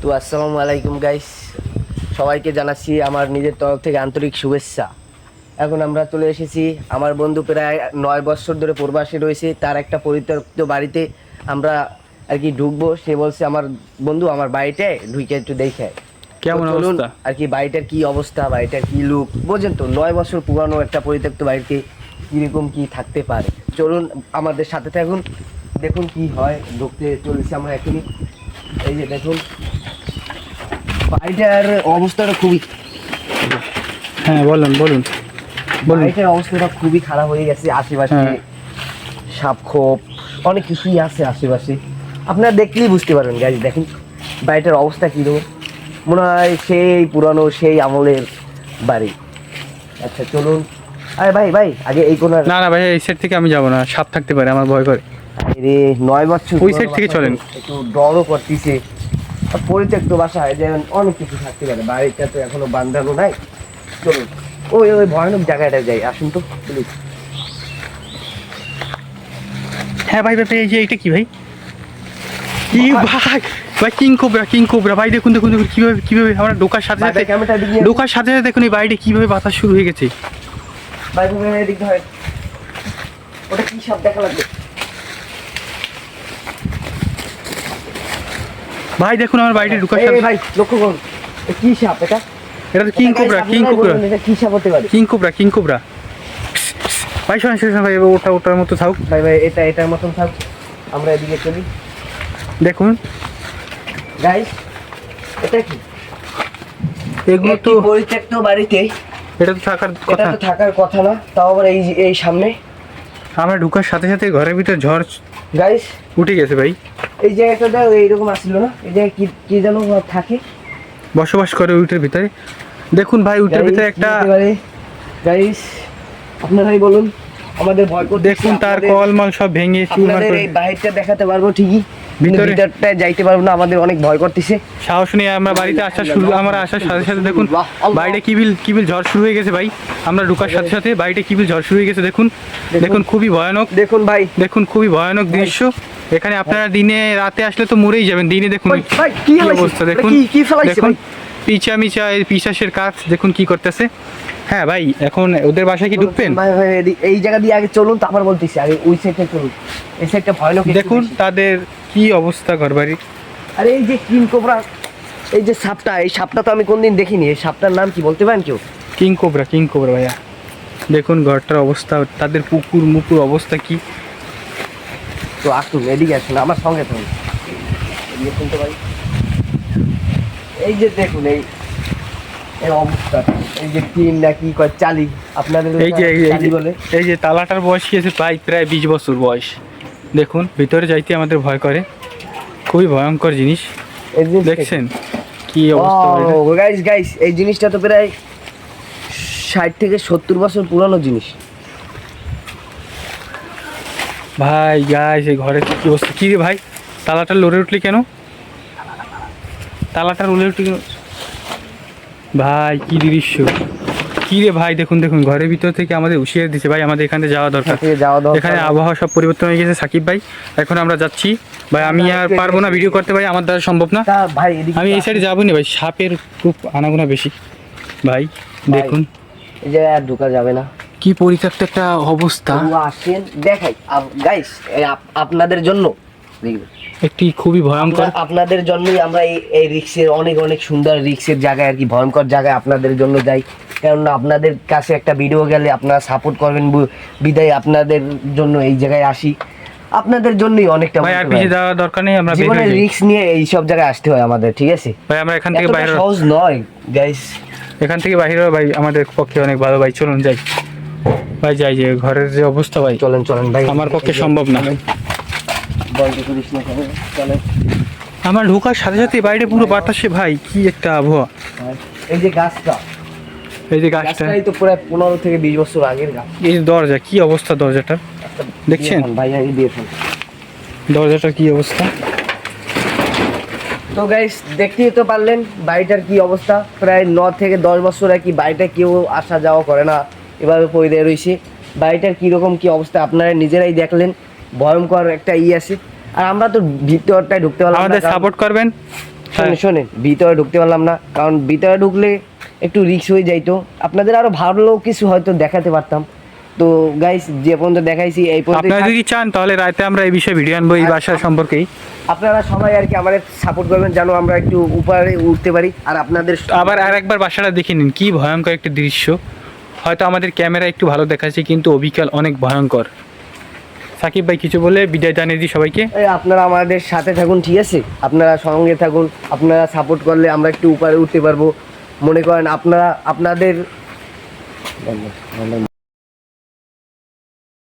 তো আসসালামু আলাইকুম গাইস, সবাইকে জানাচ্ছি আমার নিজের তরফ থেকে আন্তরিক শুভেচ্ছা। এখন আমরা চলে এসেছি, আমার বন্ধু প্রায় 9 বছর ধরে প্রবাসী রয়েছে, তার একটা পরিত্যক্ত বাড়িতে আমরা আর কি ঢুকবো। সে বলছে আমার বন্ধু আমার বাড়িতে ঢুকে একটু দেখে কেমন চলুন অবস্থা? আর কি, বাড়িটার কি অবস্থা, বাড়িটার কি লুক বোঝেন তো। 9 বছর পুরানো একটা পরিত্যক্ত বাড়িতে কীরকম কি থাকতে পারে, চলুন আমাদের সাথে থাকুন, দেখুন কি হয়। ঢুকতে চলেছি আমরা এখনই। এই যে দেখুন বাড়িটার অবস্থাটা খুবই, হ্যাঁ বলুন বলুন বলুন। বাড়িটার অবস্থাটা খুবই খারাপ হয়ে গেছে। আশেপাশে হ্যাঁ। সাপখোপ অনেক কিছুই আছে আশেপাশে, আপনারা দেখলেই বুঝতে পারবেন গাইজ। দেখুন বাড়িটার অবস্থা কীরকম, মনে হয় সেই পুরানো সেই আমলের বাড়ি। আচ্ছা চলুন। আরে ভাই ভাই আগে এই কোনার, না না ভাই, এই সাইড থেকে আমি যাবো না, সাপ থাকতে পারে, আমার ভয় করে। রে 9 বছর ওই সাইড থেকে চলেন। একটু ডরও করতেছে। পরিত্যক্ত বাসায় যেমন অনেক কিছু থাকতে পারে, বাড়িটা তো এখনো বান্ধানো নাই। চলুন ওই ওই ভয়ানক জায়গাটা যাই, আসুন তো প্লিজ। হ্যাঁ ভাই ভাই ভাই, এই যে এইটা কি ভাই? কি ভাই ভাই, কিং কোবরা কিং কোবরা ভাই, দেখুন দেখুন দেখুন কিভাবে কিভাবে আমরা ঢোকার সাথে সাথে ক্যামেরাটা দিকে ঢোকার সাথে সাথে দেখুন এই বাড়িটা কিভাবে বাতাস শুরু হয়ে গেছে। বাইক এদিক হয়, ওটা কি সব দেখা লাগবে। ভাই দেখুন আমার বাড়িটা ঢোকার এই সাথে, ভাই লক্ষ্য করুন, এ কি সাপ এটা? এটা তো কিং কোবরা কিং আপনারাই কোবরা বলুন এটা কি সাপ হতে পারে। King cobra king cobra. ভাই শোনেন শোনেন ভাই, ওটা ওটার মতো থাকুক। ভাই ভাই এটা এটার মতন থাক, আমরা এদিকে চলি। দেখুন গাইস এটা কি? এগুলো একটি তো, পরিত্যক্ত বাড়িতে এটা তো থাকার এটা কথা। তো থাকার কথা না, তাও আবার এই এই সামনে। আমরা ঢোকার সাথে সাথে ঘরের ভিতর ঝড় গাইস উঠে গেছে ভাই। এই জায়গাটা এইরকম আসছিল না, এই জায়গায় কি কি যেন থাকে, বসবাস করে উইটের ভিতরে। দেখুন ভাই উইটের ভিতরে একটা, গাইস আপনারাই বলুন, আমাদের ভয় করতে। দেখুন তার কলমল সব ভেঙে চুরমার আপনাদের করে এই বাহিরটা দেখাতে পারবো ঠিকই, কিন্তু ভিতরে ভিতরটায় যাইতে পারবো না, আমাদের অনেক ভয় করতেছে। সাহস নিয়ে আমরা বাড়িতে আমরা আসার সাথে সাথে দেখুন বাড়িতে কিবিল ঝড় শুরু হয়ে গেছে ভাই। আমরা ঢোকার সাথে সাথে বাড়িতে কিবিল ঝড় শুরু হয়ে গেছে। দেখুন দেখুন খুবই ভয়ানক, দেখুন ভাই, দেখুন খুবই ভয়ানক দৃশ্য। এখানে আপনারা দিনে রাতে আসলে তো মরেই যাবেন। দিনে দেখুন ভাই, ভাই, কি কি হয়েছে? অবস্থা, দেখুন কি ফেলাইছে দেখুন ভাই? পিচা এই পিশাচের কাজ দেখুন কি করতেছে। হ্যাঁ ভাই, এখন ওদের বাসায় কি ঢুকবেন? ভাই, ভাই, এই জায়গা দিয়ে আগে চলুন, তারপর বলতেছি। আগে ওই সাইডটা চলুন, এই সাইডটা ভয়ানক একটু দেখুন বেশি। তাদের কি অবস্থা ঘরবাড়ির। আরে এই যে কিং কোবরা, এই যে সাপটা, এই সাপটা তো আমি কোনদিন দেখিনি। এই সাপটার নাম কি বলতে পারেন কেউ? কিং কোবরা ভাইয়া। দেখুন ঘরটার অবস্থা, তাদের পুকুর মুকুর অবস্থা কি। তো আসুন এদিকে আসুন আমার সঙ্গে থাকুন, এদিকে শুনতে পারি। এই যে দেখুন এই এই অবস্থা, এই যে টিন না কি কয় চালি, আপনাদের এই যে চালি বলে। এই যে তালাটার বয়স কি আছে প্রায় 20 বছর বয়স। দেখুন ভিতরে যাইতে আমাদের ভয় করে, খুবই ভয়ঙ্কর জিনিস। এই যে দেখছেন কি অবস্থা বাড়িটার? গাইস গাইস এই জিনিসটা তো প্রায় 60 থেকে 70 বছর পুরানো জিনিস। ভাই গাইস এই ঘরে কি অবস্থা, কি রে ভাই তালাটা লড়ে উঠলি কেন? তালাটা লড়ে উঠলি কেন ভাই? কি দৃশ্য, কি রে ভাই! দেখুন দেখুন ঘরের ভিতর থেকে আমাদের হুঁশিয়ারি দিচ্ছে ভাই, আমাদের এখানে যাওয়া দরকার। এখানে আবহাওয়া সব পরিবর্তন হয়ে গেছে সাকিব ভাই, এখন আমরা যাচ্ছি ভাই। আমি আর পারবো না ভিডিও করতে ভাই, আমার দ্বারা সম্ভব না। ভাই এদিকে আমি এই সাইডে যাবো না ভাই, সাপের খুব আনাগোনা বেশি ভাই। দেখুন এই যে আর ঢোকা যাবে না, কি পরিত্যক্ত একটা অবস্থা। আসেন দেখাই গাইস, আপনাদের জন্য দেখবেন। একটি খুবই ভয়ঙ্কর, আপনাদের জন্যই আমরা এই রিক্সের অনেক অনেক সুন্দর রিক্সের জায়গায় আর কি, ভয়ঙ্কর জায়গায় আপনাদের জন্য যাই। কেননা আপনাদের কাছে একটা ভিডিও গেলে আপনারা সাপোর্ট করবেন বিদায় আপনাদের জন্য এই জায়গায় আসি, আপনাদের জন্যই অনেকটা। ভাই আর পিছিয়ে যাওয়ার দরকার নেই, আমরা জীবনে রিক্স নিয়ে এই সব জায়গায় আসতে হয় আমাদের, ঠিক আছে ভাই। আমরা এখান থেকে বাইরে, সহজ নয় গাইস, এখান থেকে বাইরে ভাই আমাদের পক্ষে অনেক ভালো ভাই। চলুন যাই ভাই, যাই যে ঘরের যে অবস্থা ভাই, চলেন চলেন ভাই, আমার পক্ষে সম্ভব না। বন্ধ করিস না, চলেন। আমার ঢোকার সাথে সাথে বাইরে পুরো বাতাসে ভাই কি একটা আবহাওয়া। এই যে গাছটা, এই যে গাছটা, গাছটাই তো প্রায় 15 থেকে 20 বছর আগের গাছ। এই যে দরজা, কি অবস্থা দরজাটার দেখছেন? ভাই এই দিয়ে ফেল। দরজাটার কি অবস্থা। তো গাইস দেখতেই তো পারলেন বাড়িটার কি অবস্থা। প্রায় 9 থেকে 10 বছর আর কি বাড়িটা কেউ আসা যাওয়া করে না, এভাবে পড়ে রয়েছে। বাড়িটার কীরকম কি অবস্থা আপনারা নিজেরাই দেখলেন, ভয়ঙ্কর একটা আছে। আর আমরা তো ভিতরটায় ঢুকতে পারলাম না। আমাদের সাপোর্ট করবেন, শোনেন শোনেন, ভিতরে ঢুকতে পারলাম না, কারণ ভিতরে ঢুকলে একটু রিস্ক হয়ে যাইতো, আপনাদের আরো ভালো কিছু হয়তো দেখাতে পারতাম। তো গাইস যে পর্যন্ত দেখাইছি এই পর্যন্ত। আপনারা যদি চান তাহলে রাতে আমরা এই বিষয়ে ভিডিও আনবো এই বাসার সম্পর্কেই। আপনারা সবাই আর কি আমাদের সাপোর্ট করবেন যেন আমরা একটু উপরে উঠতে পারি। আর আপনাদের আবার আর একবার বাসাটা দেখে নিন, কি ভয়ঙ্কর একটা দৃশ্য। হয়তো আমাদের ক্যামেরা একটু ভালো দেখাচ্ছে কিন্তু অবিকাল অনেক ভয়ঙ্কর। সাকিব ভাই কিছু বলে বিদায় জানিয়ে দিই সবাইকে। আপনারা আমাদের সাথে থাকুন, ঠিক আছে? আপনারা সঙ্গে থাকুন, আপনারা সাপোর্ট করলে আমরা একটু উপরে উঠতে পারবো। মনে করেন আপনারা আপনাদের